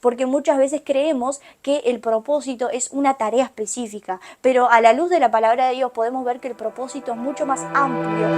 porque muchas veces creemos que el propósito es una tarea específica, pero a la luz de la palabra de Dios podemos ver que el propósito es mucho más amplio.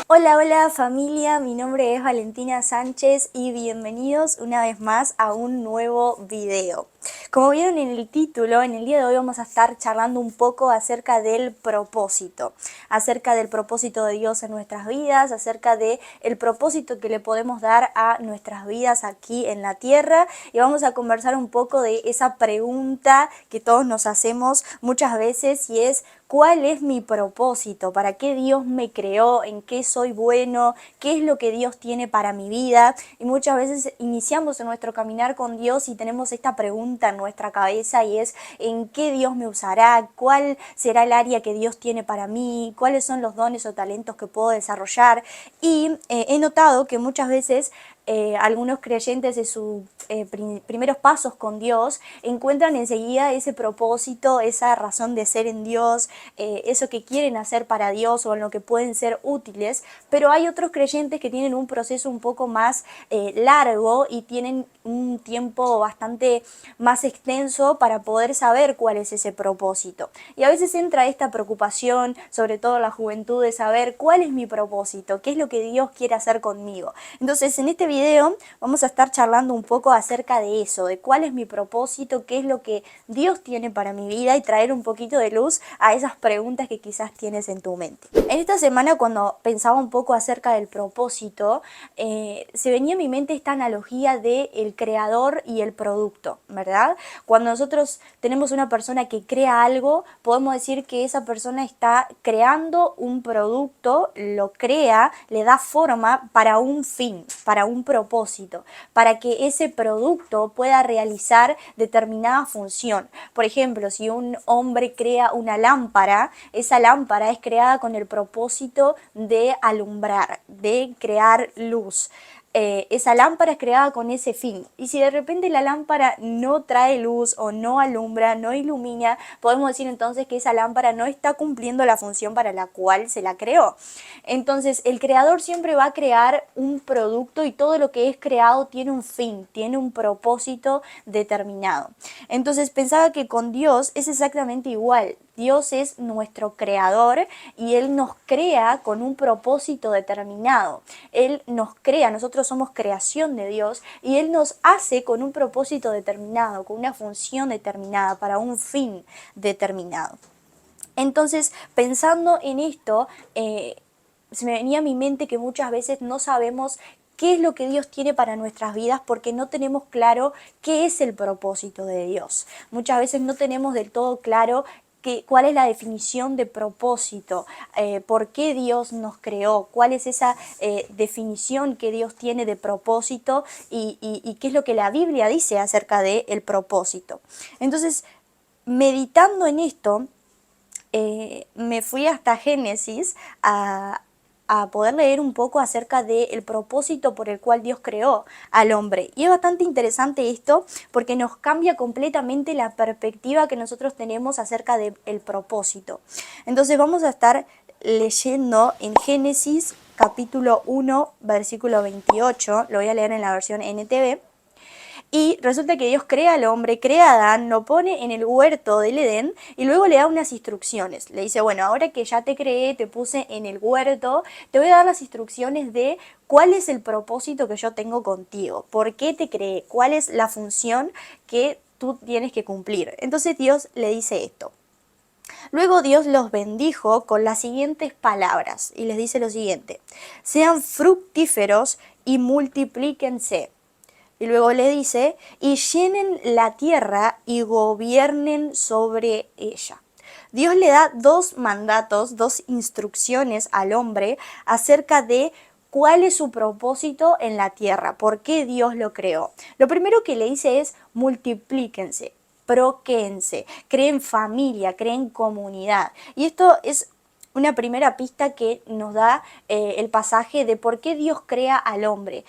Hola, hola familia, mi nombre es Valentina Sánchez y bienvenidos una vez más a un nuevo video. Como vieron en el título, en el día de hoy vamos a estar charlando un poco acerca del propósito de Dios en nuestras vidas, acerca del propósito que le podemos dar a nuestras vidas aquí en la tierra, y vamos a conversar un poco de esa pregunta que todos nos hacemos muchas veces, y es: ¿cuál es mi propósito? ¿Para qué Dios me creó? ¿En qué soy bueno? ¿Qué es lo que Dios tiene para mi vida? Y muchas veces iniciamos en nuestro caminar con Dios y tenemos esta pregunta en nuestra cabeza, y es: ¿en qué Dios me usará? ¿Cuál será el área que Dios tiene para mí? ¿Cuáles son los dones o talentos que puedo desarrollar? Y he notado que muchas veces algunos creyentes de sus primeros pasos con Dios encuentran enseguida ese propósito, esa razón de ser en Dios, eso que quieren hacer para Dios o en lo que pueden ser útiles, pero hay otros creyentes que tienen un proceso un poco más largo y tienen un tiempo bastante más extenso para poder saber cuál es ese propósito. Y a veces entra esta preocupación, sobre todo en la juventud, de saber cuál es mi propósito, qué es lo que Dios quiere hacer conmigo. Entonces, en este video vamos a estar charlando un poco acerca de eso, de cuál es mi propósito, qué es lo que Dios tiene para mi vida, y traer un poquito de luz a esas preguntas que quizás tienes en tu mente. En esta semana, cuando pensaba un poco acerca del propósito, se venía a mi mente esta analogía de el creador y el producto, ¿verdad? Cuando nosotros tenemos una persona que crea algo, podemos decir que esa persona está creando un producto, lo crea, le da forma para un fin, para un propósito, para que ese producto pueda realizar determinada función. Por ejemplo, si un hombre crea una lámpara, esa lámpara es creada con el propósito de alumbrar, de crear luz. Esa lámpara es creada con ese fin, y si de repente la lámpara no trae luz o no alumbra, no ilumina, podemos decir entonces que esa lámpara no está cumpliendo la función para la cual se la creó. Entonces el creador siempre va a crear un producto, y todo lo que es creado tiene un fin, tiene un propósito determinado. Entonces pensaba que con Dios es exactamente igual. Dios es nuestro creador y Él nos crea con un propósito determinado. Él nos crea, nosotros somos creación de Dios, y Él nos hace con un propósito determinado, con una función determinada, para un fin determinado. Entonces, pensando en esto, se me venía a mi mente que muchas veces no sabemos qué es lo que Dios tiene para nuestras vidas, porque no tenemos claro qué es el propósito de Dios. Muchas veces no tenemos del todo claro cuál es la definición de propósito, por qué Dios nos creó, cuál es esa definición que Dios tiene de propósito, y qué es lo que la Biblia dice acerca del propósito. Entonces, meditando en esto, me fui hasta Génesis a poder leer un poco acerca del propósito por el cual Dios creó al hombre. Y es bastante interesante esto, porque nos cambia completamente la perspectiva que nosotros tenemos acerca del propósito. Entonces vamos a estar leyendo en Génesis capítulo 1, versículo 28, lo voy a leer en la versión NTV. Y resulta que Dios crea al hombre, crea a Adán, lo pone en el huerto del Edén, y luego le da unas instrucciones. Le dice: bueno, ahora que ya te creé, te puse en el huerto, te voy a dar las instrucciones de cuál es el propósito que yo tengo contigo, por qué te creé, cuál es la función que tú tienes que cumplir. Entonces Dios le dice esto. Luego Dios los bendijo con las siguientes palabras, y les dice lo siguiente: sean fructíferos y multiplíquense. Y luego le dice: y llenen la tierra y gobiernen sobre ella. Dios le da dos mandatos, dos instrucciones al hombre acerca de cuál es su propósito en la tierra, por qué Dios lo creó. Lo primero que le dice es: multiplíquense, proquéense, creen familia, creen comunidad. Y esto es una primera pista que nos da el pasaje de por qué Dios crea al hombre.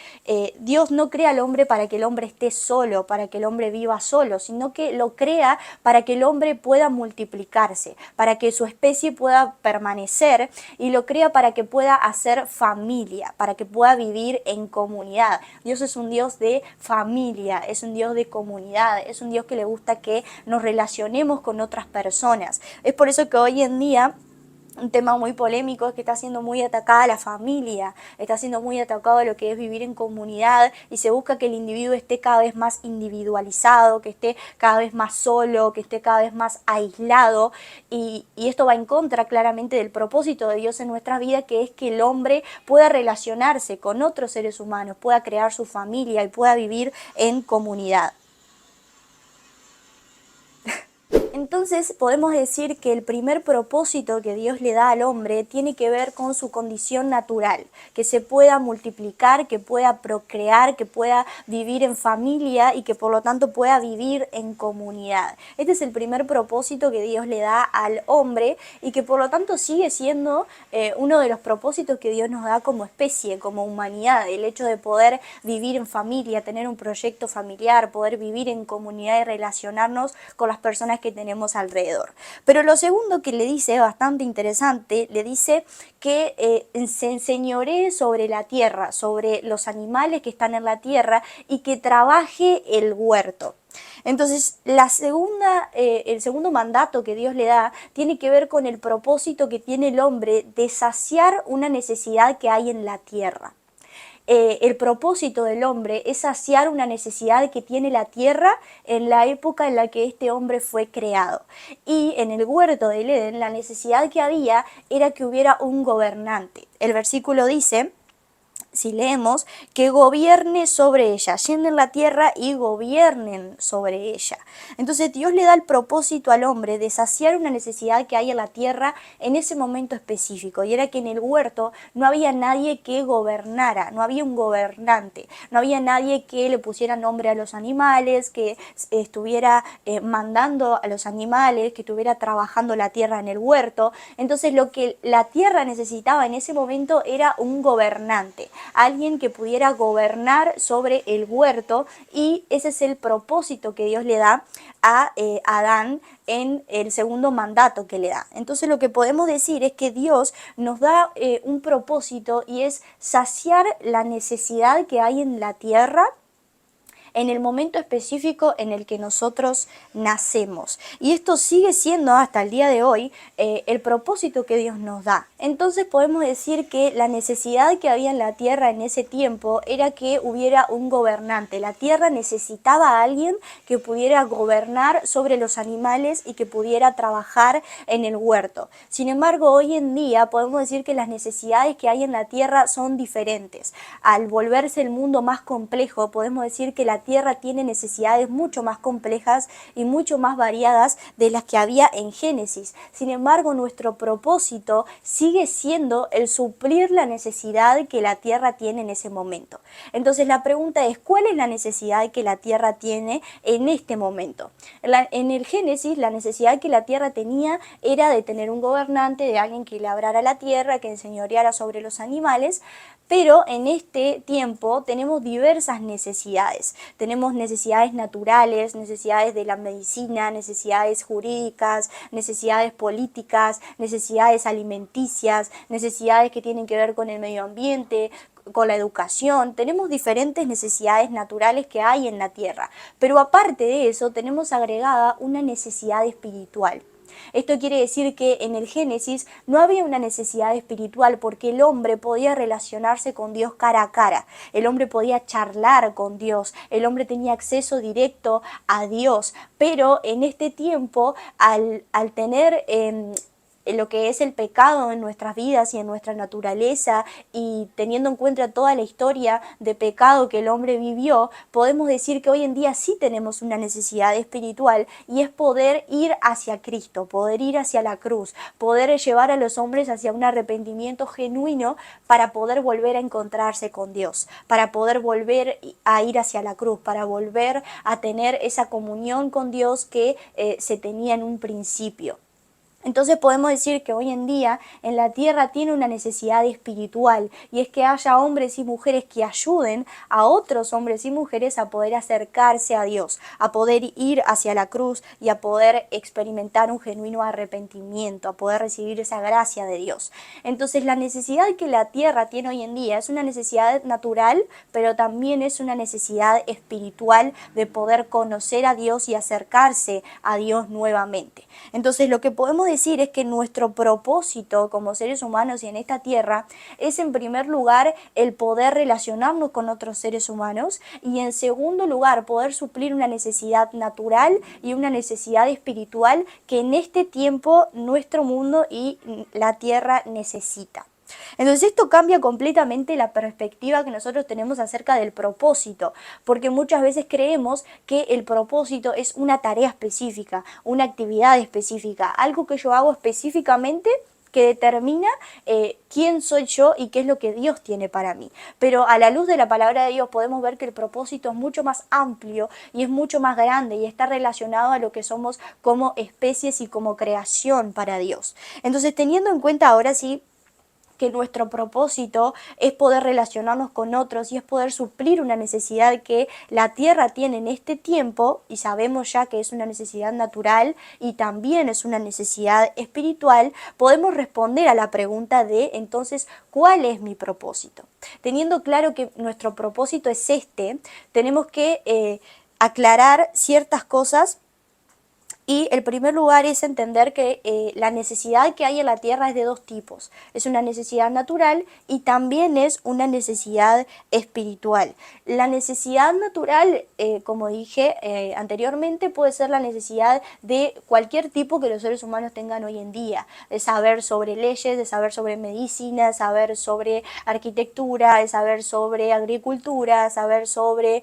Dios no crea al hombre para que el hombre esté solo, para que el hombre viva solo, sino que lo crea para que el hombre pueda multiplicarse, para que su especie pueda permanecer, y lo crea para que pueda hacer familia, para que pueda vivir en comunidad. Dios es un Dios de familia, es un Dios de comunidad, es un Dios que le gusta que nos relacionemos con otras personas. Es por eso que hoy en día un tema muy polémico es que está siendo muy atacada la familia, está siendo muy atacado lo que es vivir en comunidad, y se busca que el individuo esté cada vez más individualizado, que esté cada vez más solo, que esté cada vez más aislado, y esto va en contra claramente del propósito de Dios en nuestra vida, que es que el hombre pueda relacionarse con otros seres humanos, pueda crear su familia y pueda vivir en comunidad. Entonces podemos decir que el primer propósito que Dios le da al hombre tiene que ver con su condición natural, que se pueda multiplicar, que pueda procrear, que pueda vivir en familia y que por lo tanto pueda vivir en comunidad. Este es el primer propósito que Dios le da al hombre, y que por lo tanto sigue siendo uno de los propósitos que Dios nos da como especie, como humanidad, el hecho de poder vivir en familia, tener un proyecto familiar, poder vivir en comunidad y relacionarnos con las personas que tenemos alrededor. Pero lo segundo que le dice, bastante interesante, le dice que se enseñoree sobre la tierra, sobre los animales que están en la tierra, y que trabaje el huerto. Entonces, el segundo mandato que Dios le da tiene que ver con el propósito que tiene el hombre de saciar una necesidad que hay en la tierra. El propósito del hombre es saciar una necesidad que tiene la tierra en la época en la que este hombre fue creado. Y en el huerto del Edén, la necesidad que había era que hubiera un gobernante. El versículo dice, si leemos, que gobierne sobre ella, llenen la tierra y gobiernen sobre ella. Entonces Dios le da el propósito al hombre de saciar una necesidad que hay en la tierra en ese momento específico, y era que en el huerto no había nadie que gobernara, no había un gobernante, no había nadie que le pusiera nombre a los animales, que estuviera mandando a los animales, que estuviera trabajando la tierra en el huerto. Entonces lo que la tierra necesitaba en ese momento era un gobernante, alguien que pudiera gobernar sobre el huerto, y ese es el propósito que Dios le da a Adán en el segundo mandato que le da. Entonces lo que podemos decir es que Dios nos da un propósito, y es saciar la necesidad que hay en la tierra en el momento específico en el que nosotros nacemos. Y esto sigue siendo hasta el día de hoy el propósito que Dios nos da. Entonces podemos decir que la necesidad que había en la tierra en ese tiempo era que hubiera un gobernante. La tierra necesitaba a alguien que pudiera gobernar sobre los animales y que pudiera trabajar en el huerto. Sin embargo, hoy en día podemos decir que las necesidades que hay en la tierra son diferentes. Al volverse el mundo más complejo, podemos decir que la tierra tiene necesidades mucho más complejas y mucho más variadas de las que había en Génesis. Sin embargo, nuestro propósito sigue siendo el suplir la necesidad que la tierra tiene en ese momento. Entonces la pregunta es, ¿cuál es la necesidad que la tierra tiene en este momento? En el Génesis, la necesidad que la tierra tenía era de tener un gobernante, de alguien que labrara la tierra, que enseñoreara sobre los animales. Pero en este tiempo tenemos diversas necesidades. Tenemos necesidades naturales, necesidades de la medicina, necesidades jurídicas, necesidades políticas, necesidades alimenticias, necesidades que tienen que ver con el medio ambiente, con la educación. Tenemos diferentes necesidades naturales que hay en la tierra. Pero aparte de eso, tenemos agregada una necesidad espiritual. Esto quiere decir que en el Génesis no había una necesidad espiritual, porque el hombre podía relacionarse con Dios cara a cara, el hombre podía charlar con Dios, el hombre tenía acceso directo a Dios. Pero en este tiempo, al tener lo que es el pecado en nuestras vidas y en nuestra naturaleza, y teniendo en cuenta toda la historia de pecado que el hombre vivió, podemos decir que hoy en día sí tenemos una necesidad espiritual, y es poder ir hacia Cristo, poder ir hacia la cruz, poder llevar a los hombres hacia un arrepentimiento genuino para poder volver a encontrarse con Dios, para poder volver a ir hacia la cruz, para volver a tener esa comunión con Dios que se tenía en un principio. Entonces podemos decir que hoy en día en la tierra tiene una necesidad espiritual y es que haya hombres y mujeres que ayuden a otros hombres y mujeres a poder acercarse a Dios, a poder ir hacia la cruz y a poder experimentar un genuino arrepentimiento, a poder recibir esa gracia de Dios. Entonces la necesidad que la tierra tiene hoy en día es una necesidad natural, pero también es una necesidad espiritual de poder conocer a Dios y acercarse a Dios nuevamente. Entonces lo que podemos decir es que nuestro propósito como seres humanos y en esta tierra es en primer lugar el poder relacionarnos con otros seres humanos y en segundo lugar poder suplir una necesidad natural y una necesidad espiritual que en este tiempo nuestro mundo y la tierra necesita. Entonces esto cambia completamente la perspectiva que nosotros tenemos acerca del propósito, porque muchas veces creemos que el propósito es una tarea específica, una actividad específica, algo que yo hago específicamente que determina quién soy yo y qué es lo que Dios tiene para mí. Pero a la luz de la palabra de Dios podemos ver que el propósito es mucho más amplio y es mucho más grande y está relacionado a lo que somos como especies y como creación para Dios. Entonces, teniendo en cuenta ahora sí que nuestro propósito es poder relacionarnos con otros y es poder suplir una necesidad que la tierra tiene en este tiempo, y sabemos ya que es una necesidad natural y también es una necesidad espiritual, podemos responder a la pregunta de entonces, ¿cuál es mi propósito? Teniendo claro que nuestro propósito es este, tenemos que aclarar ciertas cosas. Y el primer lugar es entender que la necesidad que hay en la tierra es de dos tipos. Es una necesidad natural y también es una necesidad espiritual. La necesidad natural, como dije anteriormente, puede ser la necesidad de cualquier tipo que los seres humanos tengan hoy en día. De saber sobre leyes, de saber sobre medicina, saber sobre arquitectura, de saber sobre agricultura, saber sobre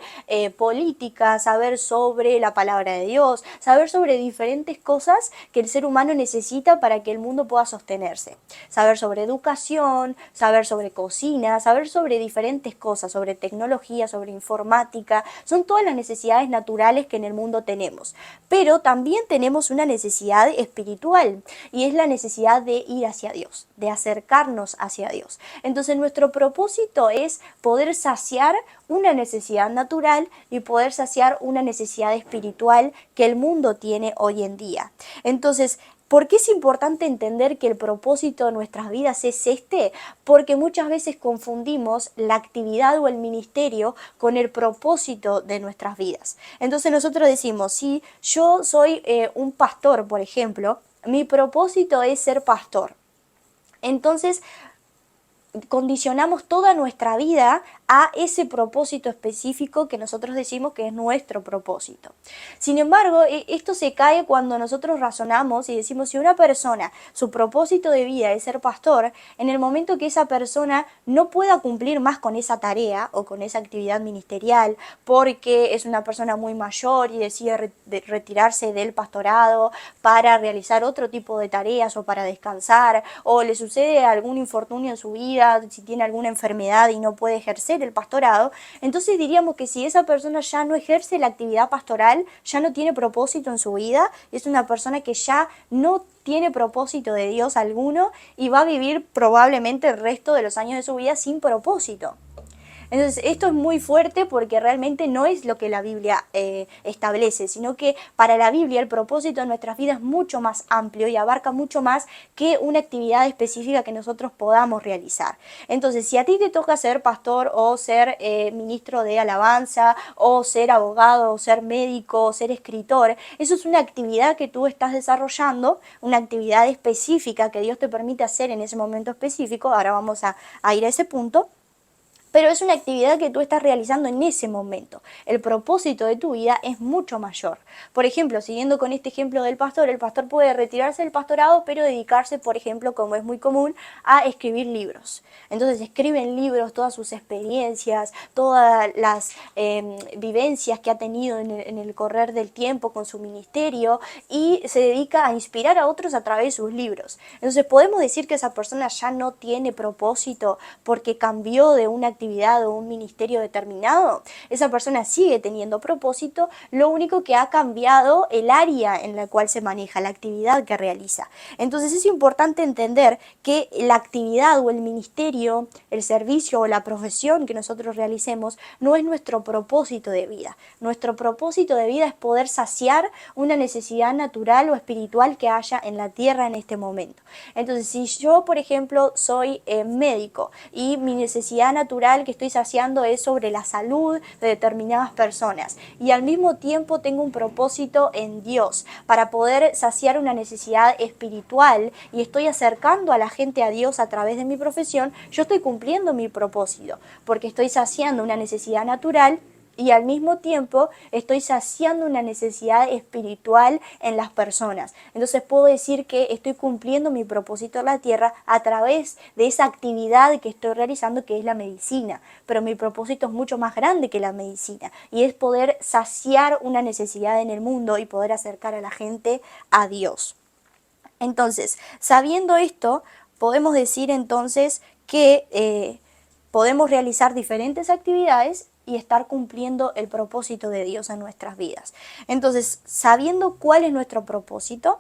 política, saber sobre la palabra de Dios, saber sobre diferentes cosas que el ser humano necesita para que el mundo pueda sostenerse. Saber sobre educación, saber sobre cocina, saber sobre diferentes cosas, sobre tecnología, sobre informática. Son todas las necesidades naturales que en el mundo tenemos. Pero también tenemos una necesidad espiritual y es la necesidad de ir hacia Dios, de acercarnos hacia Dios. Entonces nuestro propósito es poder saciar una necesidad natural y poder saciar una necesidad espiritual que el mundo tiene hoy en día. Entonces, ¿por qué es importante entender que el propósito de nuestras vidas es este? Porque muchas veces confundimos la actividad o el ministerio con el propósito de nuestras vidas. Entonces nosotros decimos, si yo soy un pastor, por ejemplo, mi propósito es ser pastor. Entonces, condicionamos toda nuestra vida a ese propósito específico que nosotros decimos que es nuestro propósito. Sin embargo, esto se cae cuando nosotros razonamos y decimos, si una persona, su propósito de vida es ser pastor, en el momento que esa persona no pueda cumplir más con esa tarea o con esa actividad ministerial, porque es una persona muy mayor y decide retirarse del pastorado para realizar otro tipo de tareas o para descansar, o le sucede algún infortunio en su vida, si tiene alguna enfermedad y no puede ejercer el pastorado, entonces diríamos que si esa persona ya no ejerce la actividad pastoral, ya no tiene propósito en su vida, es una persona que ya no tiene propósito de Dios alguno y va a vivir probablemente el resto de los años de su vida sin propósito. Entonces esto es muy fuerte porque realmente no es lo que la Biblia establece, sino que para la Biblia el propósito de nuestras vidas es mucho más amplio y abarca mucho más que una actividad específica que nosotros podamos realizar. Entonces, si a ti te toca ser pastor o ser ministro de alabanza o ser abogado o ser médico o ser escritor, eso es una actividad que tú estás desarrollando, una actividad específica que Dios te permite hacer en ese momento específico. Ahora vamos a ir a ese punto. Pero es una actividad que tú estás realizando en ese momento. El propósito de tu vida es mucho mayor. Por ejemplo, siguiendo con este ejemplo del pastor, el pastor puede retirarse del pastorado, pero dedicarse, por ejemplo, como es muy común, a escribir libros. Entonces escriben libros, todas sus experiencias, todas las vivencias que ha tenido en el correr del tiempo con su ministerio y se dedica a inspirar a otros a través de sus libros. Entonces podemos decir que esa persona ya no tiene propósito porque cambió de una actividad actividad o un ministerio determinado, esa persona sigue teniendo propósito, lo único que ha cambiado el área en la cual se maneja, la actividad que realiza. Entonces es importante entender que la actividad o el ministerio, el servicio o la profesión que nosotros realicemos no es nuestro propósito de vida. Nuestro propósito de vida es poder saciar una necesidad natural o espiritual que haya en la tierra en este momento. Entonces, si yo, por ejemplo, soy médico y mi necesidad natural que estoy saciando es sobre la salud de determinadas personas y al mismo tiempo tengo un propósito en Dios para poder saciar una necesidad espiritual y estoy acercando a la gente a Dios a través de mi profesión, yo estoy cumpliendo mi propósito porque estoy saciando una necesidad natural y al mismo tiempo estoy saciando una necesidad espiritual en las personas. Entonces puedo decir que estoy cumpliendo mi propósito en la tierra a través de esa actividad que estoy realizando, que es la medicina. Pero mi propósito es mucho más grande que la medicina y es poder saciar una necesidad en el mundo y poder acercar a la gente a Dios. Entonces, sabiendo esto, podemos decir entonces que podemos realizar diferentes actividades y estar cumpliendo el propósito de Dios en nuestras vidas. Entonces, sabiendo cuál es nuestro propósito,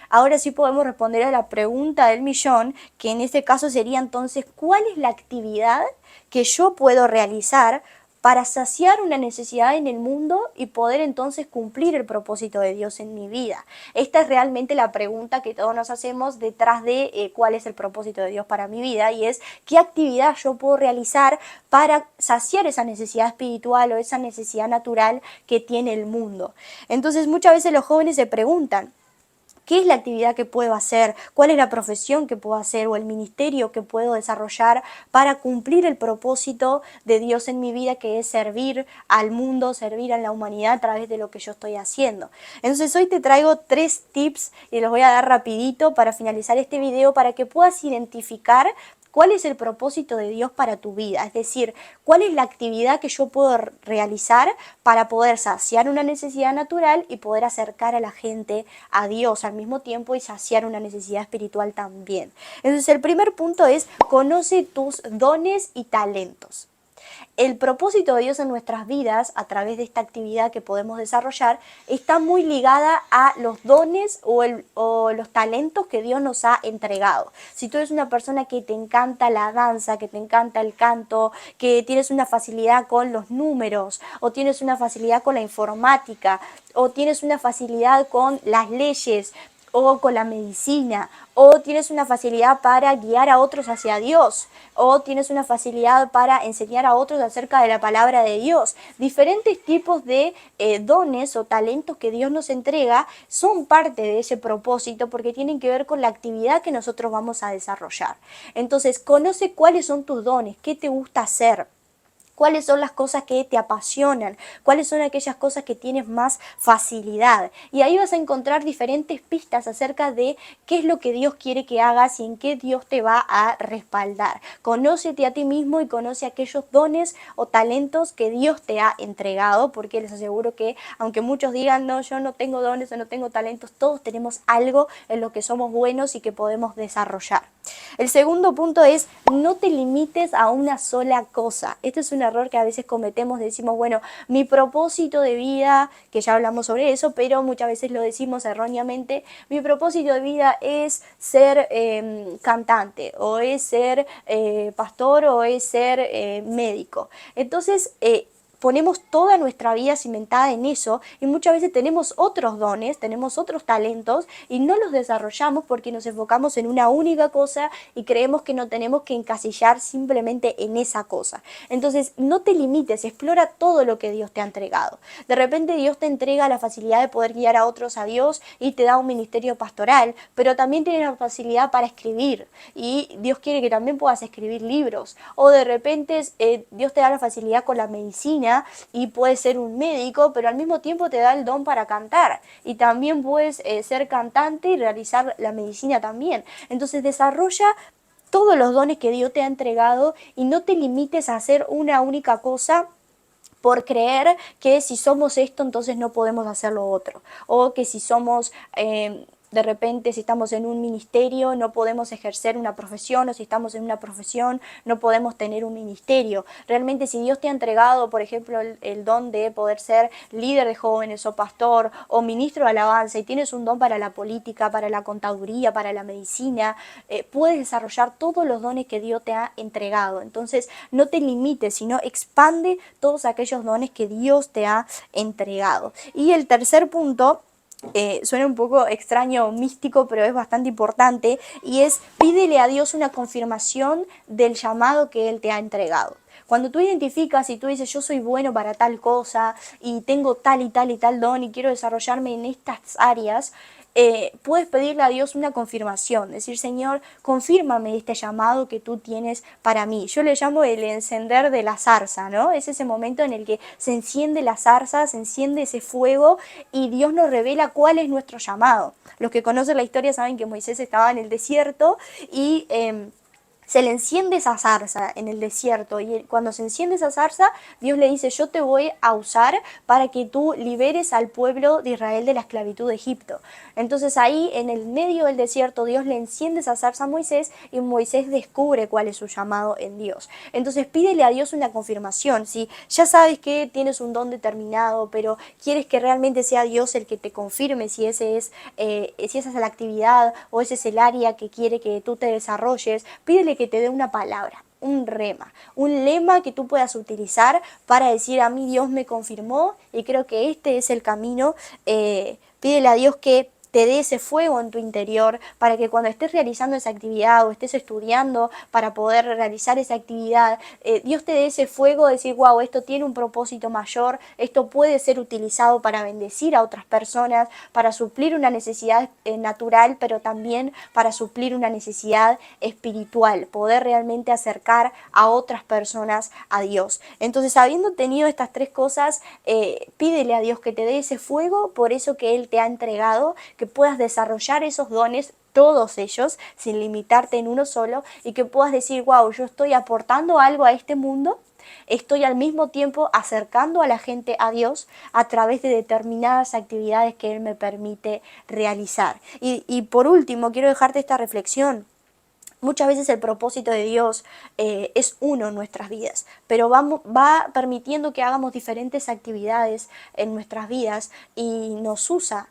ahora sí podemos responder a la pregunta del millón, que en este caso sería entonces, ¿cuál es la actividad que yo puedo realizar para saciar una necesidad en el mundo y poder entonces cumplir el propósito de Dios en mi vida? Esta es realmente la pregunta que todos nos hacemos detrás de cuál es el propósito de Dios para mi vida, y es qué actividad yo puedo realizar para saciar esa necesidad espiritual o esa necesidad natural que tiene el mundo. Entonces muchas veces los jóvenes se preguntan, ¿qué es la actividad que puedo hacer? ¿Cuál es la profesión que puedo hacer o el ministerio que puedo desarrollar para cumplir el propósito de Dios en mi vida, que es servir al mundo, servir a la humanidad a través de lo que yo estoy haciendo? Entonces hoy te traigo 3 tips y los voy a dar rapidito para finalizar este video para que puedas identificar ¿cuál es el propósito de Dios para tu vida? Es decir, ¿cuál es la actividad que yo puedo realizar para poder saciar una necesidad natural y poder acercar a la gente a Dios al mismo tiempo y saciar una necesidad espiritual también? Entonces, el primer punto es: conoce tus dones y talentos. El propósito de Dios en nuestras vidas, a través de esta actividad que podemos desarrollar, está muy ligada a los dones o los talentos que Dios nos ha entregado. Si tú eres una persona que te encanta la danza, que te encanta el canto, que tienes una facilidad con los números, o tienes una facilidad con la informática, o tienes una facilidad con las leyes, o con la medicina, o tienes una facilidad para guiar a otros hacia Dios, o tienes una facilidad para enseñar a otros acerca de la palabra de Dios. Diferentes tipos de dones o talentos que Dios nos entrega son parte de ese propósito porque tienen que ver con la actividad que nosotros vamos a desarrollar. Entonces, conoce cuáles son tus dones, qué te gusta hacer. ¿Cuáles son las cosas que te apasionan? ¿Cuáles son aquellas cosas que tienes más facilidad? Y ahí vas a encontrar diferentes pistas acerca de qué es lo que Dios quiere que hagas y en qué Dios te va a respaldar. Conócete a ti mismo y conoce aquellos dones o talentos que Dios te ha entregado, porque les aseguro que aunque muchos digan, no, yo no tengo dones o no tengo talentos, todos tenemos algo en lo que somos buenos y que podemos desarrollar. El segundo punto es: no te limites a una sola cosa. Este es un error que a veces cometemos, decimos, bueno, mi propósito de vida, que ya hablamos sobre eso, pero muchas veces lo decimos erróneamente, mi propósito de vida es ser cantante, o es ser pastor, o es ser médico. Entonces, ponemos toda nuestra vida cimentada en eso y muchas veces tenemos otros dones, tenemos otros talentos y no los desarrollamos porque nos enfocamos en una única cosa y creemos que no tenemos que encasillar simplemente en esa cosa. Entonces, no te limites, explora todo lo que Dios te ha entregado. De repente Dios te entrega la facilidad de poder guiar a otros a Dios y te da un ministerio pastoral, pero también tienes la facilidad para escribir y Dios quiere que también puedas escribir libros. O de repente Dios te da la facilidad con la medicina y puedes ser un médico, pero al mismo tiempo te da el don para cantar y también puedes ser cantante y realizar la medicina también. Entonces desarrolla todos los dones que Dios te ha entregado y no te limites a hacer una única cosa por creer que si somos esto entonces no podemos hacer lo otro, o que si somos de repente si estamos en un ministerio no podemos ejercer una profesión, o si estamos en una profesión no podemos tener un ministerio. Realmente si Dios te ha entregado, por ejemplo, el don de poder ser líder de jóvenes o pastor o ministro de alabanza, y tienes un don para la política, para la contaduría, para la medicina, puedes desarrollar todos los dones que Dios te ha entregado. Entonces no te limites, sino expande todos aquellos dones que Dios te ha entregado. Y el tercer punto, suena un poco extraño o místico, pero es bastante importante, y es: pídele a Dios una confirmación del llamado que Él te ha entregado. Cuando tú identificas y tú dices, yo soy bueno para tal cosa y tengo tal y tal y tal don y quiero desarrollarme en estas áreas, puedes pedirle a Dios una confirmación, decir: Señor, confírmame este llamado que tú tienes para mí. Yo le llamo el encender de la zarza, ¿no? Es ese momento en el que se enciende la zarza, se enciende ese fuego y Dios nos revela cuál es nuestro llamado. Los que conocen la historia saben que Moisés estaba en el desierto y se le enciende esa zarza en el desierto, y cuando se enciende esa zarza, Dios le dice: yo te voy a usar para que tú liberes al pueblo de Israel de la esclavitud de Egipto. Entonces ahí en el medio del desierto Dios le enciende esa zarza a Moisés y Moisés descubre cuál es su llamado en Dios. Entonces pídele a Dios una confirmación. Si ya sabes que tienes un don determinado, pero quieres que realmente sea Dios el que te confirme si si esa es la actividad o ese es el área que quiere que tú te desarrolles, pídele que te dé una palabra, un rema, un lema que tú puedas utilizar para decir: a mí Dios me confirmó y creo que este es el camino. Pídele a Dios que te dé ese fuego en tu interior para que cuando estés realizando esa actividad o estés estudiando para poder realizar esa actividad, Dios te dé ese fuego de decir: wow, esto tiene un propósito mayor, esto puede ser utilizado para bendecir a otras personas, para suplir una necesidad natural, pero también para suplir una necesidad espiritual, poder realmente acercar a otras personas a Dios. Entonces, habiendo tenido estas tres cosas, pídele a Dios que te dé ese fuego por eso que Él te ha entregado, que puedas desarrollar esos dones, todos ellos, sin limitarte en uno solo, y que puedas decir: wow, yo estoy aportando algo a este mundo, estoy al mismo tiempo acercando a la gente a Dios a través de determinadas actividades que Él me permite realizar. Y por último, quiero dejarte esta reflexión. Muchas veces el propósito de Dios es uno en nuestras vidas, pero va permitiendo que hagamos diferentes actividades en nuestras vidas y nos usa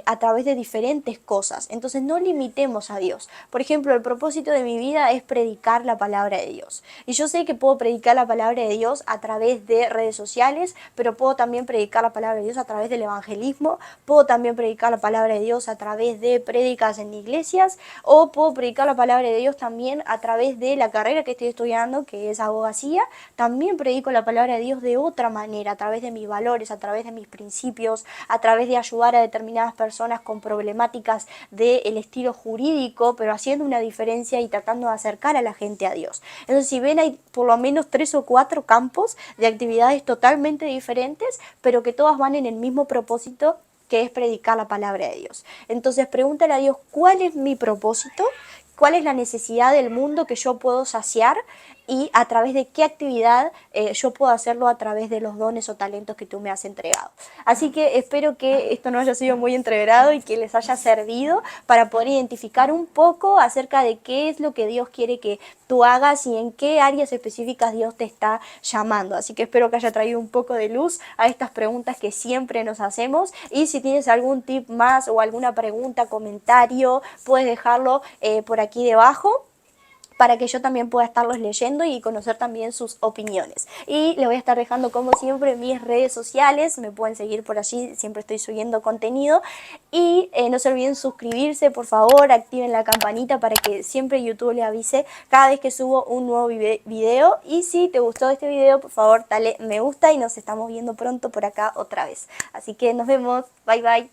a través de diferentes cosas. Entonces no limitemos a Dios. Por ejemplo, el propósito de mi vida es predicar la palabra de Dios. Y yo sé que puedo predicar la palabra de Dios a través de redes sociales, pero puedo también predicar la palabra de Dios a través del evangelismo, puedo también predicar la palabra de Dios a través de prédicas en iglesias, o puedo predicar la palabra de Dios también a través de la carrera que estoy estudiando, que es abogacía. También predico la palabra de Dios de otra manera, a través de mis valores, a través de mis principios, a través de ayudar a determinadas personas con problemáticas del estilo jurídico, pero haciendo una diferencia y tratando de acercar a la gente a Dios. Entonces, si ven, hay por lo menos 3 o 4 campos de actividades totalmente diferentes, pero que todas van en el mismo propósito, que es predicar la palabra de Dios. Entonces pregúntale a Dios: ¿cuál es mi propósito? ¿Cuál es la necesidad del mundo que yo puedo saciar? Y a través de qué actividad yo puedo hacerlo a través de los dones o talentos que tú me has entregado. Así que espero que esto no haya sido muy entreverado y que les haya servido para poder identificar un poco acerca de qué es lo que Dios quiere que tú hagas y en qué áreas específicas Dios te está llamando. Así que espero que haya traído un poco de luz a estas preguntas que siempre nos hacemos, y si tienes algún tip más o alguna pregunta, comentario, puedes dejarlo por aquí debajo, para que yo también pueda estarlos leyendo y conocer también sus opiniones. Y les voy a estar dejando, como siempre, mis redes sociales, me pueden seguir por allí, siempre estoy subiendo contenido. Y no se olviden suscribirse, por favor, activen la campanita para que siempre YouTube les avise cada vez que subo un nuevo video. Y si te gustó este video, por favor, dale me gusta y nos estamos viendo pronto por acá otra vez. Así que nos vemos, bye bye.